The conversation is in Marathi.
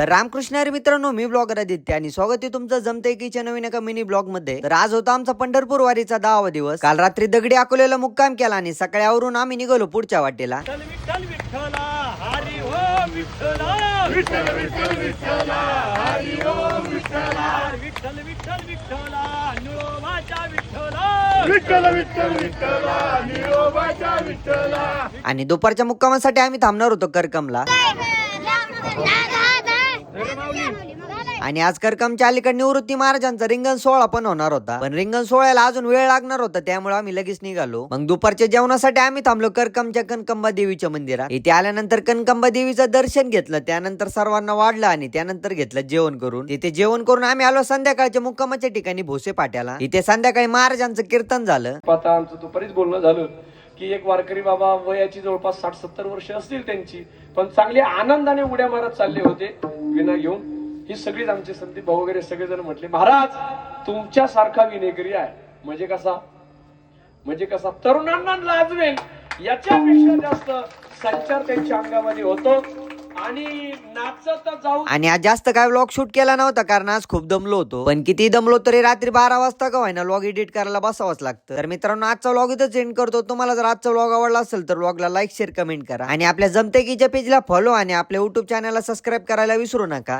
तर रामकृष्ण हरी मित्रांनो, मी ब्लॉगर आदित्य आणि स्वागत आहे तुमचं जमते कीच्या नवीन एका मिनी ब्लॉग मध्ये। तर आज होता आमचा पंढरपूर वारीचा 10वा दिवस। काल रात्री दगडी अकोल्याला मुक्काम केला आणि सकाळी आवरून आम्ही निघालो पुढच्या वाटेला। विठ्ठल विठ्ठला हरी ओम विठ्ठला विठ्ठल विठ्ठल विठ्ठला हरी ओम विठ्ठला विठ्ठल विठ्ठल विठ्ठला निळोबाच्या विठ्ठला विठ्ठल विठ्ठल विठ्ठला निळोबाच्या विठ्ठला। आणि दुपारच्या मुक्कामासाठी आम्ही थांबणार होतो करकमला। आणि आज करकमच्या अलीकडे निवृत्ती महाराजांचा रिंगण सोहळा पण होणार होता, पण रिंगण सोहळ्याला अजून वेळ लागणार होता, त्यामुळे आम्ही लगेच निघालो। मग दुपारच्या जेवणासाठी आम्ही थांबलो करकमच्या कनकंबा देवीच्या मंदिरात। इथे आल्यानंतर कनकंबा देवीचं दर्शन घेतलं, त्यानंतर सर्वांना वाढलं आणि त्यानंतर घेतलं जेवण करून। तिथे जेवण करून आम्ही आलो संध्याकाळच्या मुक्कामाच्या ठिकाणी भोसे पाट्याला। इथे संध्याकाळी महाराजांचं कीर्तन झालं। आता आमचं दुपारीच बोलणं झालं की एक वारकरी बाबा वयाची जवळपास 60-70 वर्ष असतील त्यांची, पण चांगली आनंदाने उड्या मारत चालले होते विना घेऊन। ही सगळीच आमचे संदीप भाऊ वगैरे सगळेजण म्हटले, महाराज तुमच्यासारखा विनेकरी आहे म्हणजे कसा तरुणांना लाजवेल याच्यापेक्षा जास्त संचार त्यांच्या अंगामध्ये होतो आणि नाचत जाऊ। आणि आज जास्त काय व्लॉग शूट केला नव्हता कारण आज खूप दमलो होतो, पण किती दमलो तरी रात्री 12 वाजता का व्हायना व्लॉग एडिट करायला बसावंच लागतं। तर मित्रांनो, आजचा व्लॉग इथंच एंड करतो। तुम्हाला जर आजचा व्लॉग आवडला असेल तर व्लॉगला लाईक शेअर कमेंट करा आणि आपल्या जमते कीच्या पेजला फॉलो आणि आपल्या युट्यूब चॅनलला सबस्क्राईब करायला विसरू नका।